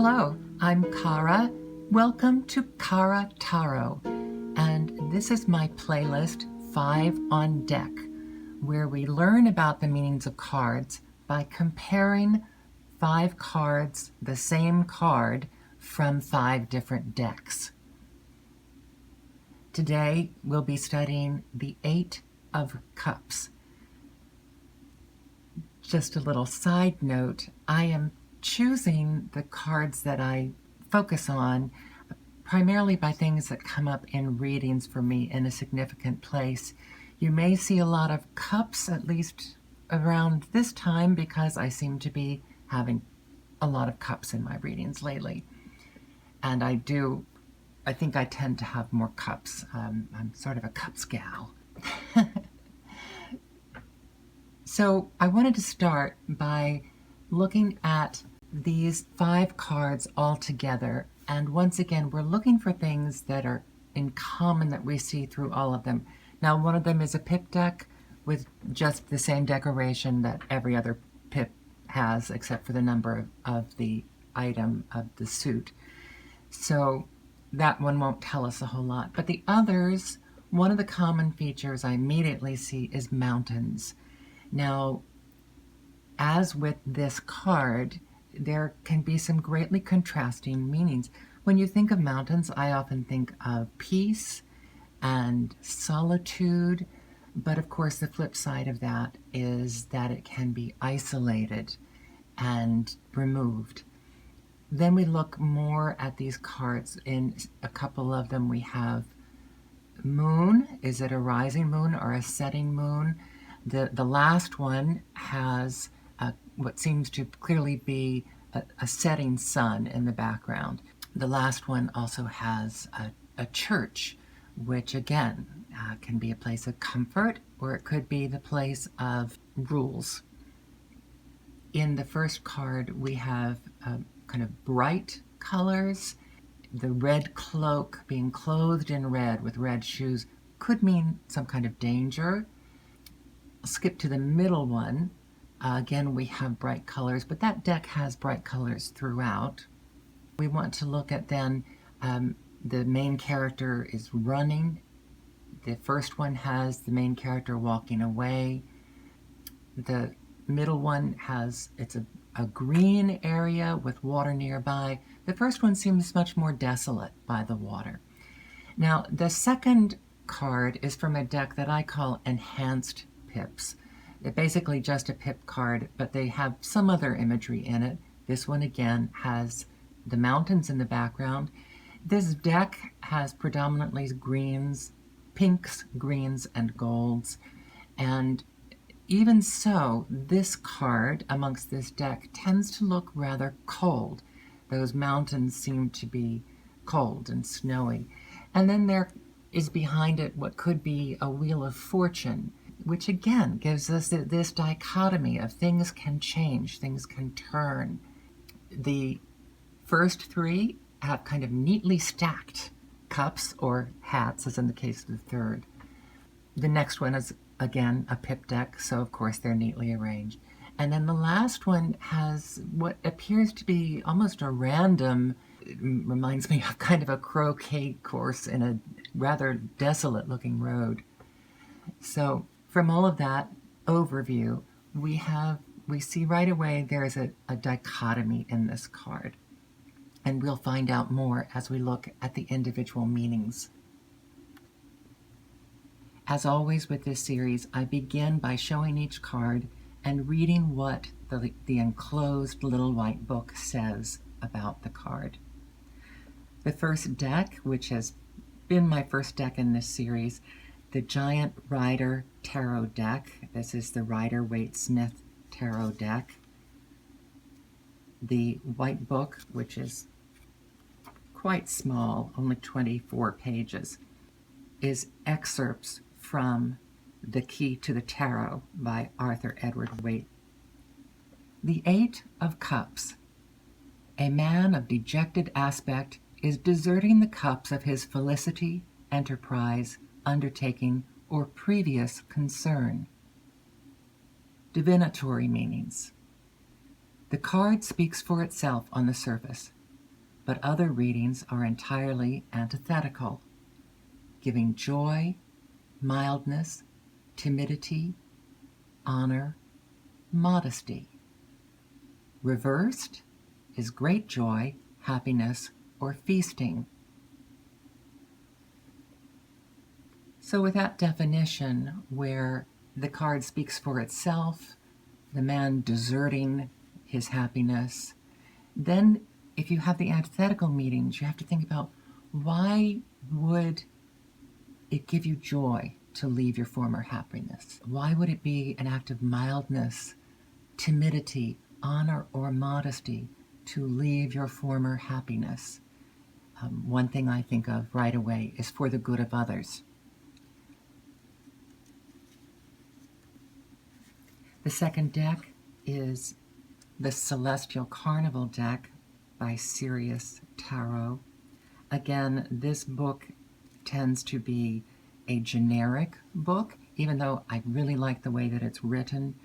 Hello, I'm Kara. Welcome to Kara Tarot, and this is my playlist 5 on Deck, where we learn about the meanings of cards by comparing 5 cards, the same card, from 5 different decks. Today we'll be studying the 8 of Cups. Just a little side note, I am choosing the cards that I focus on primarily by things that come up in readings for me in a significant place. You may see a lot of cups, at least around this time, because I seem to be having a lot of cups in my readings lately. And I think I tend to have more cups. I'm sort of a cups gal. So I wanted to start by looking at these 5 cards all together. And once again, we're looking for things that are in common that we see through all of them. Now, one of them is a pip deck with just the same decoration that every other pip has, except for the number of the item of the suit. So that one won't tell us a whole lot. But the others, one of the common features I immediately see is mountains. Now, as with this card, there can be some greatly contrasting meanings. When you think of mountains, I often think of peace and solitude, but of course the flip side of that is that it can be isolated and removed. Then we look more at these cards. In a couple of them we have moon. Is it a rising moon or a setting moon? The last one has what seems to clearly be a setting sun in the background. The last one also has a church, which again can be a place of comfort, or it could be the place of rules. In the first card, we have kind of bright colors. The red cloak, being clothed in red with red shoes, could mean some kind of danger. I'll skip to the middle one. Again, we have bright colors, but that deck has bright colors throughout. We want to look at then the main character is running. The first one has the main character walking away. The middle one has, it's a green area with water nearby. The first one seems much more desolate by the water. Now, the second card is from a deck that I call Enhanced Pips. They're basically just a pip card, but they have some other imagery in it. This one again has the mountains in the background. This deck has predominantly greens, pinks, greens, and golds. And even so, this card amongst this deck tends to look rather cold. Those mountains seem to be cold and snowy. And then there is behind it what could be a wheel of fortune, which again gives us this dichotomy of things can change, things can turn. The first 3 have kind of neatly stacked cups or hats, as in the case of the third. The next one is, again, a pip deck, so of course they're neatly arranged. And then the last one has what appears to be almost a random, it reminds me of kind of a croquet course in a rather desolate looking road. So from all of that overview, we see right away there's a dichotomy in this card. And we'll find out more as we look at the individual meanings. As always with this series, I begin by showing each card and reading what the enclosed little white book says about the card. The first deck, which has been my first deck in this series, the Giant Rider Tarot Deck. This is the Rider-Waite-Smith Tarot Deck. The white book, which is quite small, only 24 pages, is excerpts from The Key to the Tarot by Arthur Edward Waite. The 8 of Cups. A man of dejected aspect is deserting the cups of his felicity, enterprise, undertaking, or previous concern. Divinatory meanings. The card speaks for itself on the surface. but other readings are entirely antithetical, giving joy, mildness, timidity, honor, modesty. Reversed is great joy, happiness, or feasting. So with that definition, where the card speaks for itself, the man deserting his happiness, then if you have the antithetical meanings, you have to think about, why would it give you joy to leave your former happiness? Why would it be an act of mildness, timidity, honor, or modesty to leave your former happiness? One thing I think of right away is for the good of others. The second deck is the Celestial Carnival Deck by Sirius Tarot. Again, this book tends to be a generic book, even though I really like the way that it's written.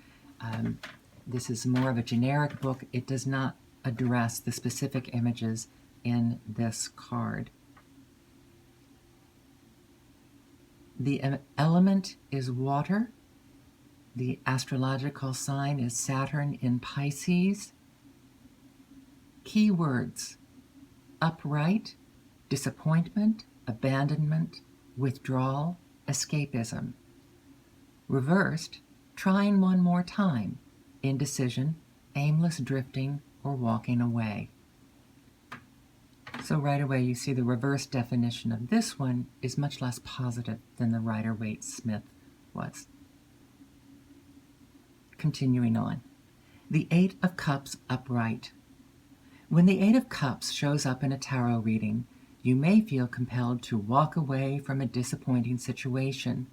This is more of a generic book. It does not address the specific images in this card. The element is water. The astrological sign is Saturn in Pisces. Keywords: upright, disappointment, abandonment, withdrawal, escapism. Reversed: trying one more time, indecision, aimless drifting, or walking away. So right away you see the reverse definition of this one is much less positive than the Rider-Waite-Smith was. Continuing on. The Eight of Cups upright. When the Eight of Cups shows up in a tarot reading, you may feel compelled to walk away from a disappointing situation.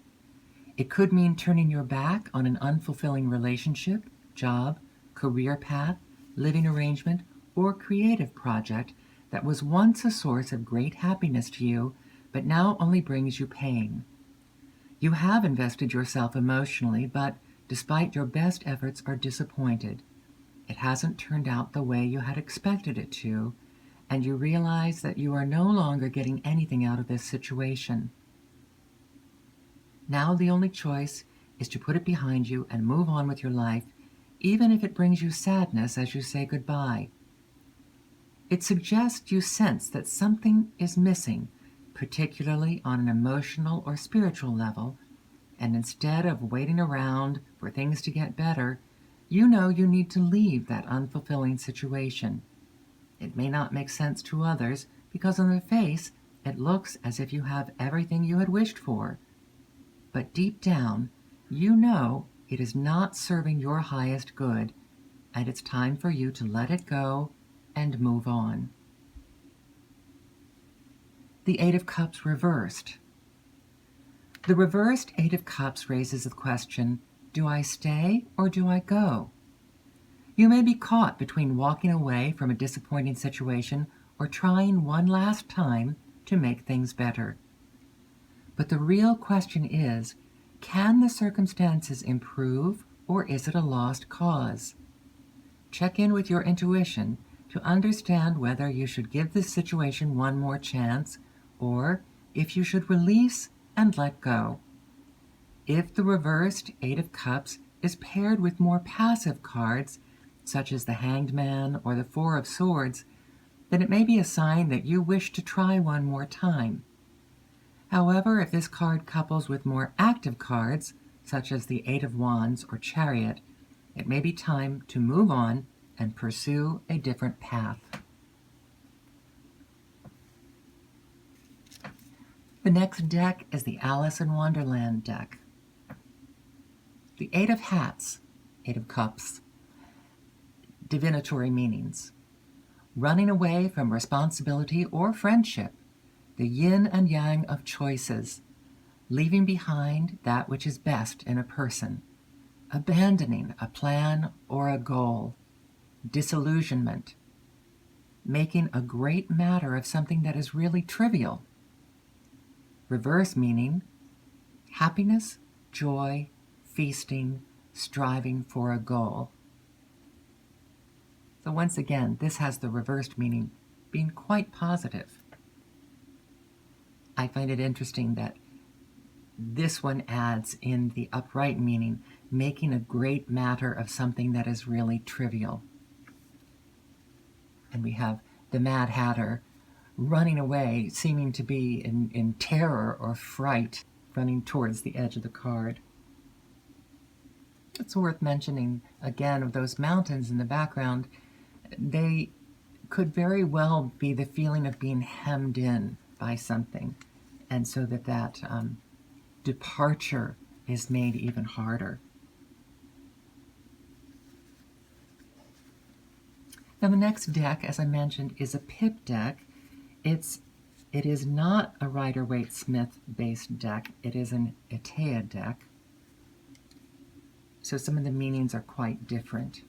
It could mean turning your back on an unfulfilling relationship, job, career path, living arrangement, or creative project that was once a source of great happiness to you, but now only brings you pain. You have invested yourself emotionally, but despite your best efforts, are disappointed. It hasn't turned out the way you had expected it to, and you realize that you are no longer getting anything out of this situation. Now the only choice is to put it behind you and move on with your life, even if it brings you sadness as you say goodbye. It suggests you sense that something is missing, particularly on an emotional or spiritual level, and instead of waiting around for things to get better, you know you need to leave that unfulfilling situation. It may not make sense to others because on the face it looks as if you have everything you had wished for. But deep down, you know it is not serving your highest good, and it's time for you to let it go and move on. The Eight of Cups reversed. The reversed Eight of Cups raises the question, do I stay or do I go? You may be caught between walking away from a disappointing situation or trying one last time to make things better. But the real question is, can the circumstances improve, or is it a lost cause? Check in with your intuition to understand whether you should give this situation one more chance, or if you should release and let go. If the reversed Eight of Cups is paired with more passive cards, such as the Hanged Man or the Four of Swords, then it may be a sign that you wish to try one more time. However, if this card couples with more active cards, such as the Eight of Wands or Chariot, it may be time to move on and pursue a different path. The next deck is the Alice in Wonderland deck. The Eight of Hats, Eight of Cups. Divinatory meanings. Running away from responsibility or friendship, the yin and yang of choices, leaving behind that which is best in a person, abandoning a plan or a goal, disillusionment, making a great matter of something that is really trivial. Reverse meaning, happiness, joy, feasting, striving for a goal. So once again, this has the reversed meaning, being quite positive. I find it interesting that this one adds in the upright meaning, making a great matter of something that is really trivial. And we have the Mad Hatter running away, seeming to be in terror or fright, running towards the edge of the card. It's worth mentioning, again, of those mountains in the background, they could very well be the feeling of being hemmed in by something, and so that departure is made even harder. Now the next deck, as I mentioned, is a pip deck. It is not a Rider-Waite-Smith based deck. It is an Itea deck. So some of the meanings are quite different.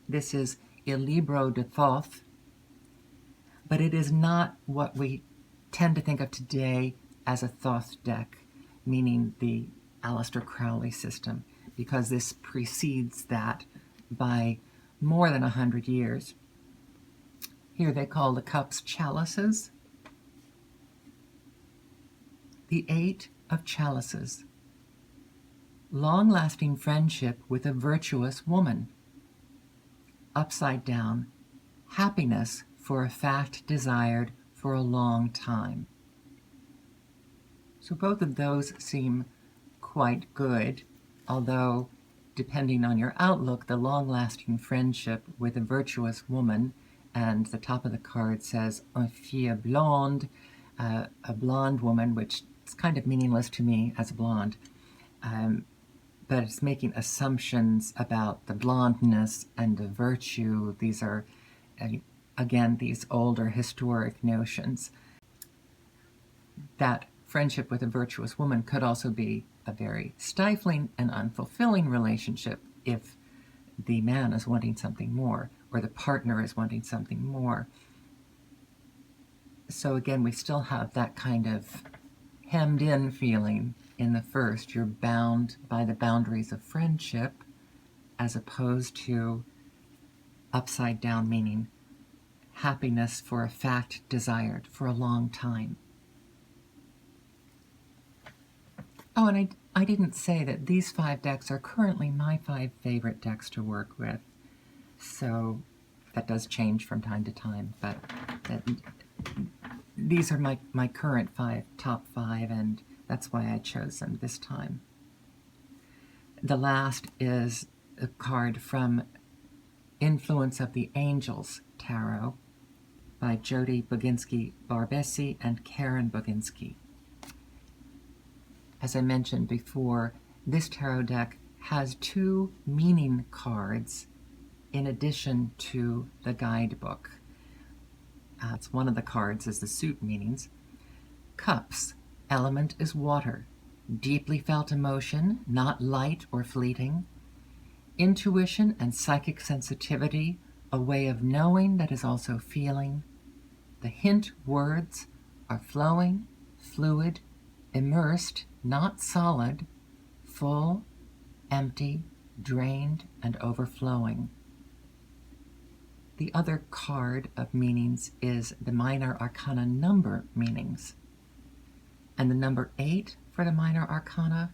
This is Il Libro de Thoth, but it is not what we tend to think of today as a Thoth deck, meaning the Aleister Crowley system, because this precedes that by more than 100 years. Here they call the cups chalices. The Eight of Chalices. Long-lasting friendship with a virtuous woman. Upside down, happiness for a fact desired for a long time. So both of those seem quite good, although depending on your outlook, the long-lasting friendship with a virtuous woman, and the top of the card says une fille blonde, a blonde woman, which is kind of meaningless to me as a blonde, but it's making assumptions about the blondness and the virtue. These are, again, these older historic notions. That friendship with a virtuous woman could also be a very stifling and unfulfilling relationship if the man is wanting something more, or the partner is wanting something more. So again, we still have that kind of hemmed in feeling in the first. You're bound by the boundaries of friendship, as opposed to upside down, meaning happiness for a fact desired for a long time. Oh, and I didn't say that these 5 decks are currently my 5 favorite decks to work with. So that does change from time to time, but these are my current top 5, and that's why I chose them this time. The last is a card from Influence of the Angels Tarot by Jody Boginski-Barbesi and Karen Boginski. As I mentioned before, this tarot deck has 2 meaning cards in addition to the guidebook. It's one of the cards is the suit meanings. Cups, element is water. Deeply felt emotion, not light or fleeting. Intuition and psychic sensitivity, a way of knowing that is also feeling. The hint words are flowing, fluid, immersed, not solid, full, empty, drained, and overflowing. The other card of meanings is the minor arcana number meanings. And the number 8 for the minor arcana,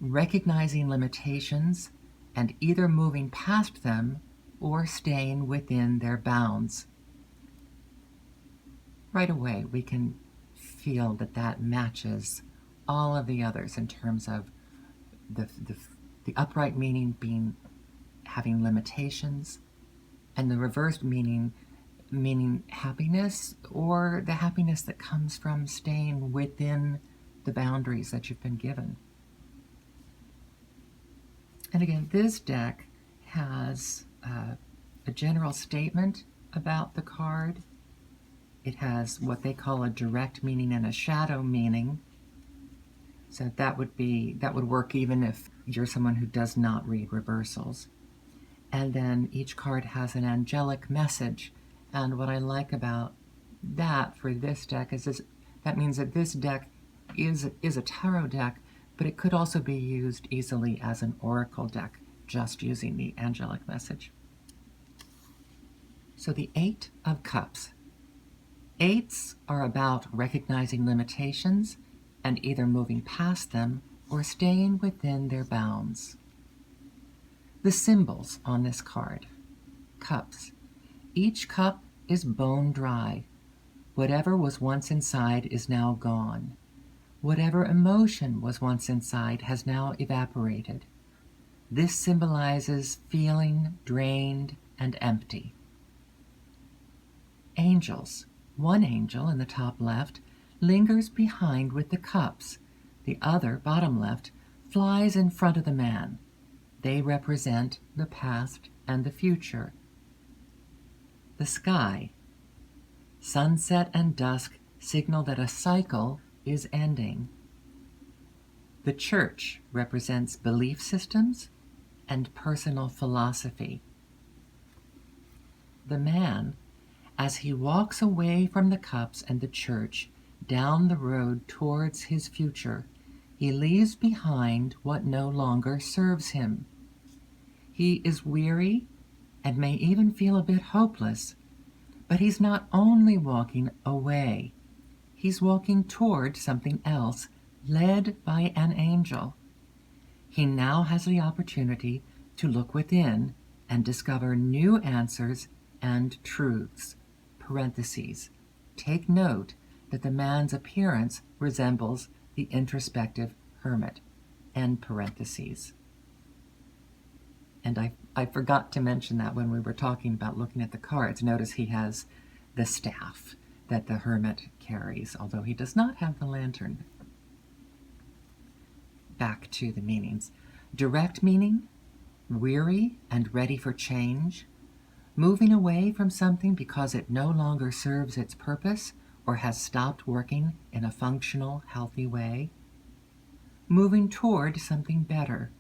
recognizing limitations and either moving past them or staying within their bounds. Right away, we can feel that matches all of the others in terms of the upright meaning being having limitations, and the reversed meaning happiness, or the happiness that comes from staying within the boundaries that you've been given. And again, this deck has a general statement about the card. It has what they call a direct meaning and a shadow meaning. So that would work even if you're someone who does not read reversals. And then each card has an angelic message. And what I like about that for this deck is that means that this deck is a tarot deck, but it could also be used easily as an oracle deck, just using the angelic message. So the Eight of Cups. Eights are about recognizing limitations and either moving past them or staying within their bounds. The symbols on this card. Cups. Each cup is bone dry. Whatever was once inside is now gone. Whatever emotion was once inside has now evaporated. This symbolizes feeling drained and empty. Angels. One angel in the top left lingers behind with the cups. The other, bottom left, flies in front of the man. They represent the past and the future. The sky. Sunset and dusk signal that a cycle is ending. The church represents belief systems and personal philosophy. The man, as he walks away from the cups and the church down the road towards his future, he leaves behind what no longer serves him. He is weary and may even feel a bit hopeless, but he's not only walking away, he's walking toward something else, led by an angel. He now has the opportunity to look within and discover new answers and truths. Parentheses. Take note that the man's appearance resembles the introspective hermit. End parentheses. And I forgot to mention that when we were talking about looking at the cards. Notice he has the staff that the hermit carries, although he does not have the lantern. Back to the meanings. Direct meaning, weary and ready for change, moving away from something because it no longer serves its purpose or has stopped working in a functional, healthy way, moving toward something better,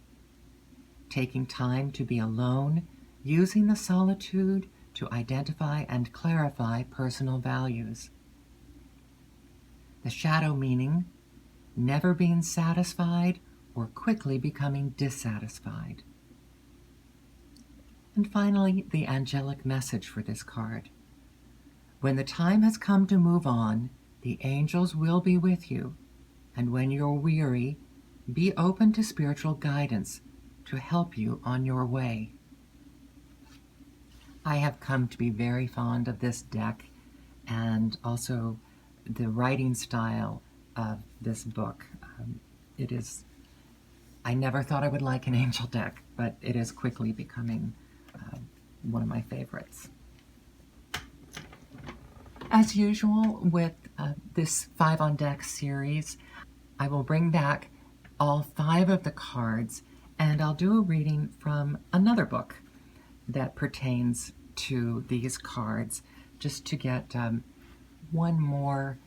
taking time to be alone, using the solitude to identify and clarify personal values. The shadow meaning, never being satisfied or quickly becoming dissatisfied. And finally, the angelic message for this card. When the time has come to move on, the angels will be with you. And when you're weary, be open to spiritual guidance to help you on your way. I have come to be very fond of this deck and also the writing style of this book. I never thought I would like an angel deck, but it is quickly becoming one of my favorites. As usual with this 5 on Deck series, I will bring back all 5 of the cards and I'll do a reading from another book that pertains to these cards, just to get one more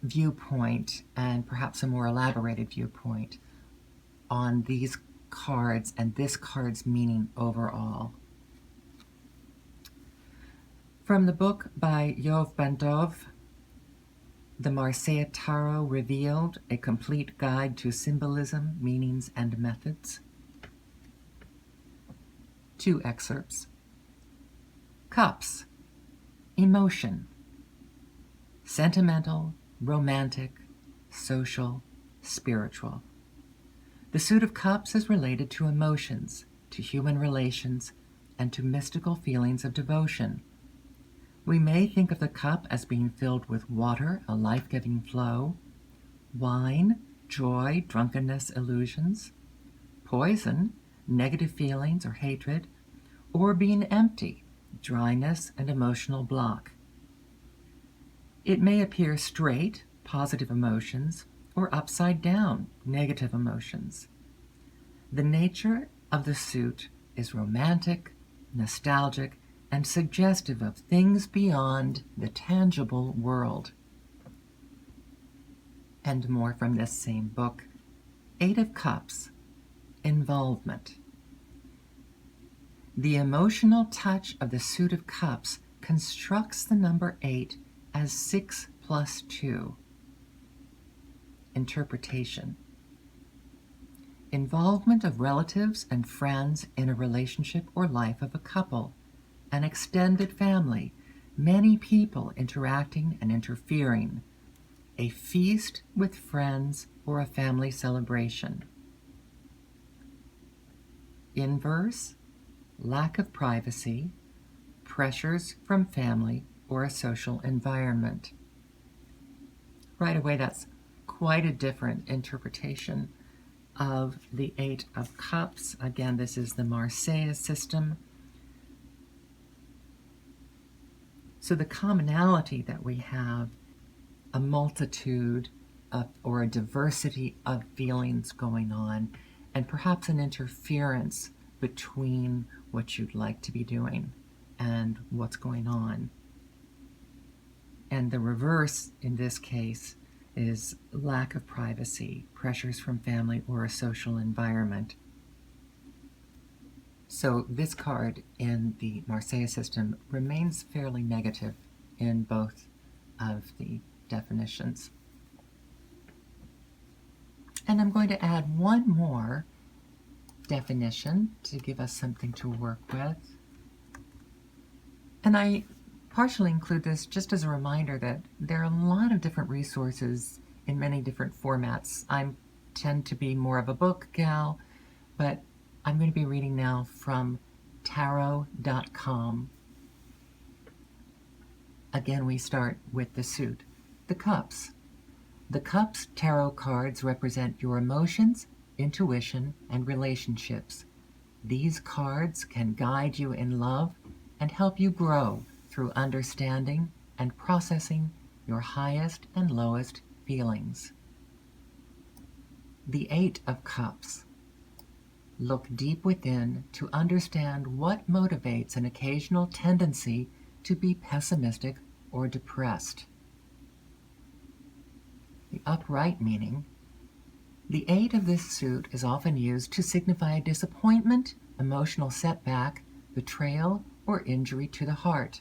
viewpoint and perhaps a more elaborated viewpoint on these cards and this card's meaning overall. From the book by Yov Bandov, The Marseille Tarot Revealed, A Complete Guide to Symbolism, Meanings, and Methods. 2 excerpts. Cups. Emotion. Sentimental, romantic, social, spiritual. The Suit of Cups is related to emotions, to human relations, and to mystical feelings of devotion. We may think of the cup as being filled with water, a life-giving flow, wine, joy, drunkenness, illusions, poison, negative feelings or hatred, or being empty, dryness and emotional block. It may appear straight, positive emotions, or upside down, negative emotions. The nature of the suit is romantic, nostalgic, and suggestive of things beyond the tangible world. And more from this same book. 8 of Cups. Involvement. The emotional touch of the Suit of Cups constructs the number 8 as 6 plus 2. Interpretation. Involvement of relatives and friends in a relationship or life of a couple, an extended family, many people interacting and interfering, a feast with friends or a family celebration. Inverse, lack of privacy, pressures from family or a social environment. Right away, that's quite a different interpretation of the Eight of Cups. Again, this is the Marseille system. So the commonality that we have, a multitude of, or a diversity of feelings going on, and perhaps an interference between what you'd like to be doing and what's going on. And the reverse in this case is lack of privacy, pressures from family or a social environment. So this card in the Marseille system remains fairly negative in both of the definitions. And I'm going to add one more definition to give us something to work with. And I partially include this just as a reminder that there are a lot of different resources in many different formats. I tend to be more of a book gal, but I'm going to be reading now from tarot.com. Again, we start with the suit, the cups. The cups tarot cards represent your emotions, intuition, and relationships. These cards can guide you in love and help you grow through understanding and processing your highest and lowest feelings. The Eight of Cups. Look deep within to understand what motivates an occasional tendency to be pessimistic or depressed. The upright meaning. The eight of this suit is often used to signify a disappointment, emotional setback, betrayal, or injury to the heart.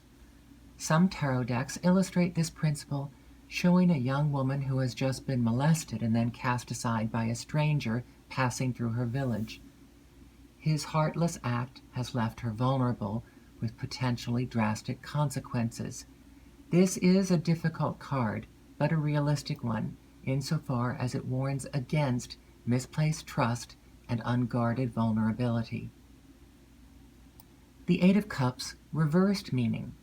Some tarot decks illustrate this principle, showing a young woman who has just been molested and then cast aside by a stranger passing through her village. His heartless act has left her vulnerable, with potentially drastic consequences. This is a difficult card, but a realistic one, insofar as it warns against misplaced trust and unguarded vulnerability. The Eight of Cups, reversed meaning,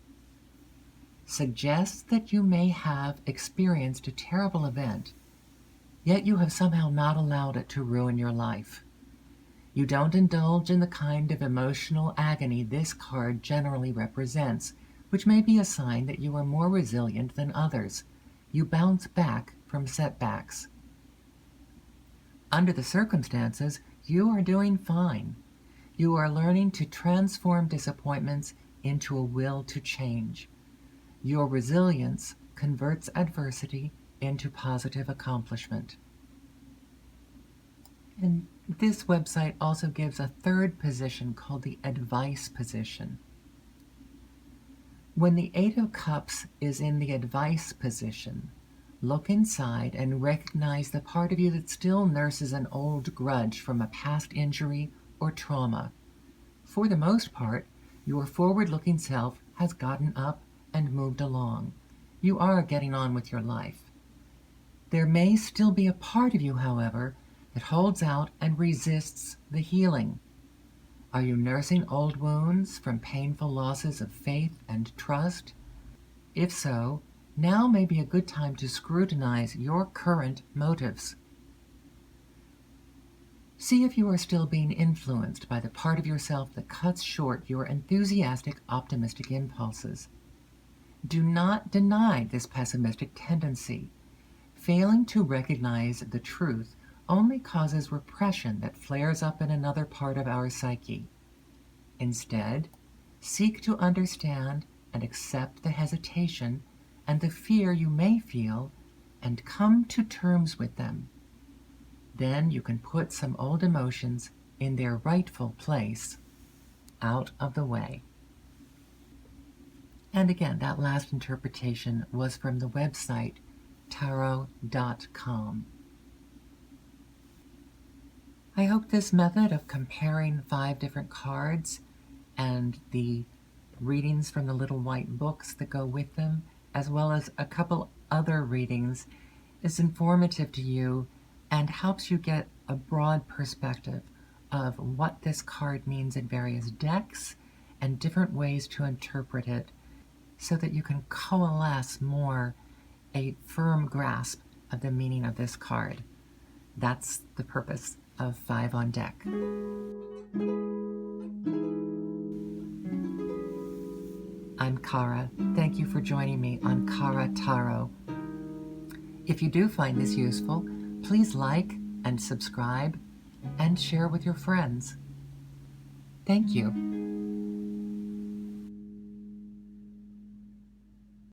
suggests that you may have experienced a terrible event, yet you have somehow not allowed it to ruin your life. You don't indulge in the kind of emotional agony this card generally represents, which may be a sign that you are more resilient than others. You bounce back from setbacks. Under the circumstances, you are doing fine. You are learning to transform disappointments into a will to change. Your resilience converts adversity into positive accomplishment. And this website also gives a third position called the advice position. When the Eight of Cups is in the advice position, look inside and recognize the part of you that still nurses an old grudge from a past injury or trauma. For the most part, your forward-looking self has gotten up and moved along. You are getting on with your life. There may still be a part of you, however, that holds out and resists the healing. Are you nursing old wounds from painful losses of faith and trust? If so, now may be a good time to scrutinize your current motives. See if you are still being influenced by the part of yourself that cuts short your enthusiastic, optimistic impulses. Do not deny this pessimistic tendency. Failing to recognize the truth only causes repression that flares up in another part of our psyche. Instead, seek to understand and accept the hesitation and the fear you may feel and come to terms with them. Then you can put some old emotions in their rightful place, out of the way. And again, that last interpretation was from the website tarot.com. I hope this method of comparing 5 different cards and the readings from the little white books that go with them, as well as a couple other readings, is informative to you and helps you get a broad perspective of what this card means in various decks and different ways to interpret it so that you can coalesce more a firm grasp of the meaning of this card. That's the purpose of 5 on deck. I'm Cara. Thank you for joining me on Cara Tarot. If you do find this useful, please like and subscribe and share with your friends. Thank you.